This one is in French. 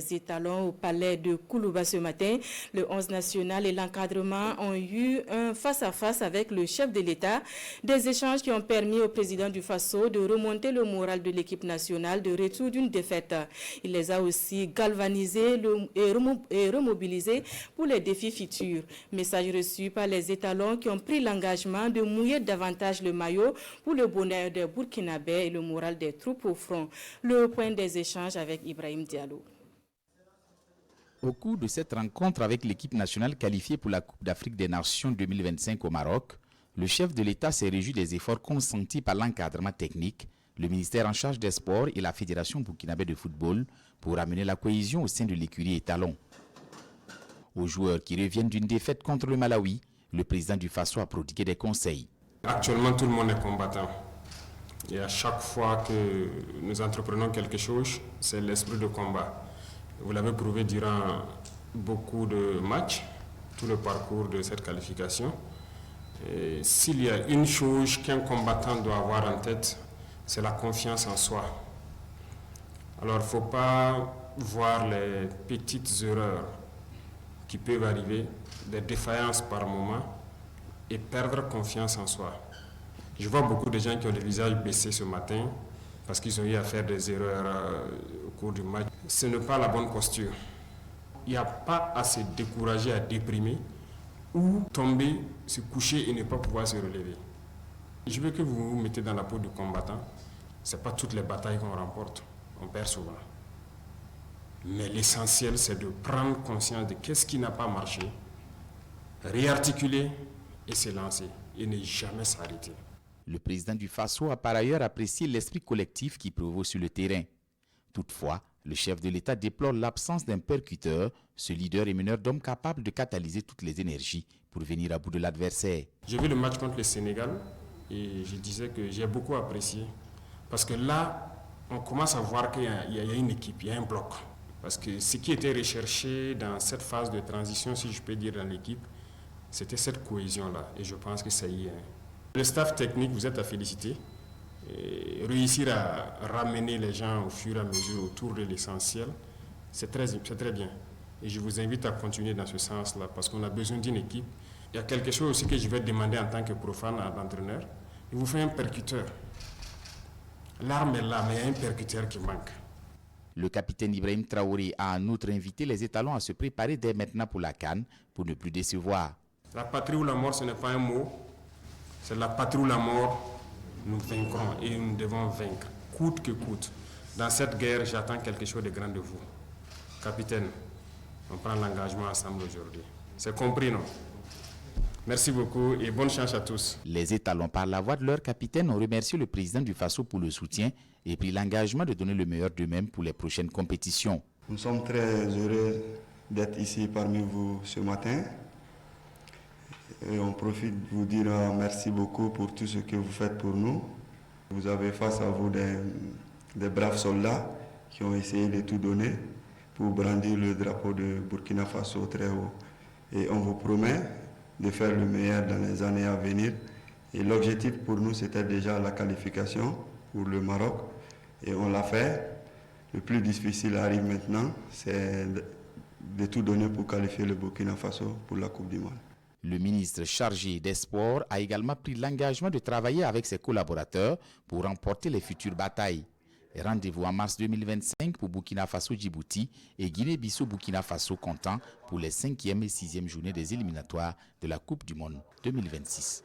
Les étalons au palais de Koulouba ce matin, le 11 national et l'encadrement ont eu un face-à-face avec le chef de l'État. Des échanges qui ont permis au président du Faso de remonter le moral de l'équipe nationale de retour d'une défaite. Il les a aussi galvanisés et remobilisés pour les défis futurs. Message reçu par les étalons qui ont pris l'engagement de mouiller davantage le maillot pour le bonheur des Burkinabés et le moral des troupes au front. Le point des échanges avec Ibrahim Diallo. Au cours de cette rencontre avec l'équipe nationale qualifiée pour la Coupe d'Afrique des Nations 2025 au Maroc, le chef de l'État s'est réjoui des efforts consentis par l'encadrement technique, le ministère en charge des sports et la Fédération burkinabé de football pour amener la cohésion au sein de l'écurie étalon. Aux joueurs qui reviennent d'une défaite contre le Malawi, le président du Faso a prodigué des conseils. Actuellement, tout le monde est combattant. Et à chaque fois que nous entreprenons quelque chose, c'est l'esprit de combat. Vous l'avez prouvé durant beaucoup de matchs, tout le parcours de cette qualification. S'il y a une chose qu'un combattant doit avoir en tête, c'est la confiance en soi. Alors il ne faut pas voir les petites erreurs qui peuvent arriver, des défaillances par moment, et perdre confiance en soi. Je vois beaucoup de gens qui ont le visage baissé ce matin parce qu'ils ont eu à faire des erreurs au cours du match. Ce n'est pas la bonne posture. Il n'y a pas à se décourager, à déprimer ou tomber, se coucher et ne pas pouvoir se relever. Je veux que vous vous mettez dans la peau du combattant. Ce n'est pas toutes les batailles qu'on remporte, on perd souvent. Mais l'essentiel, c'est de prendre conscience de qu'est-ce qui n'a pas marché, réarticuler et se lancer et ne jamais s'arrêter. Le président du Faso a par ailleurs apprécié l'esprit collectif qui prévaut sur le terrain. Toutefois, le chef de l'État déplore l'absence d'un percuteur, ce leader et meneur d'hommes capable de catalyser toutes les énergies pour venir à bout de l'adversaire. J'ai vu le match contre le Sénégal et je disais que j'ai beaucoup apprécié. Parce que là, on commence à voir qu'il y a une équipe, il y a un bloc. Parce que ce qui était recherché dans cette phase de transition, si je peux dire, dans l'équipe, c'était cette cohésion-là. Et je pense que ça y est. Le staff technique, vous êtes à féliciter. Et réussir à ramener les gens au fur et à mesure autour de l'essentiel, c'est très bien. Et je vous invite à continuer dans ce sens-là parce qu'on a besoin d'une équipe. Il y a quelque chose aussi que je vais demander en tant que profane à l'entraîneur. Il vous fait un percuteur. L'arme est là, mais il y a un percuteur qui manque. Le capitaine Ibrahim Traoré a en outre invité les étalons à se préparer dès maintenant pour la CAN pour ne plus décevoir. La patrie ou la mort, ce n'est pas un mot. C'est la patrie ou la mort. Nous vaincrons et nous devons vaincre, coûte que coûte. Dans cette guerre, j'attends quelque chose de grand de vous. Capitaine, on prend l'engagement ensemble aujourd'hui. C'est compris, non? Merci beaucoup et bonne chance à tous. Les étalons, par la voix de leur capitaine, ont remercié le président du Faso pour le soutien et pris l'engagement de donner le meilleur d'eux-mêmes pour les prochaines compétitions. Nous sommes très heureux d'être ici parmi vous ce matin. Et on profite de vous dire merci beaucoup pour tout ce que vous faites pour nous. Vous avez face à vous des braves soldats qui ont essayé de tout donner pour brandir le drapeau de Burkina Faso très haut. Et on vous promet de faire le meilleur dans les années à venir. Et l'objectif pour nous, c'était déjà la qualification pour le Maroc. Et on l'a fait. Le plus difficile arrive maintenant, c'est de tout donner pour qualifier le Burkina Faso pour la Coupe du Monde. Le ministre chargé des Sports a également pris l'engagement de travailler avec ses collaborateurs pour remporter les futures batailles. Rendez-vous en mars 2025 pour Burkina Faso-Djibouti et Guinée-Bissau-Burkina Faso comptant pour les 5e et 6e journées des éliminatoires de la Coupe du Monde 2026.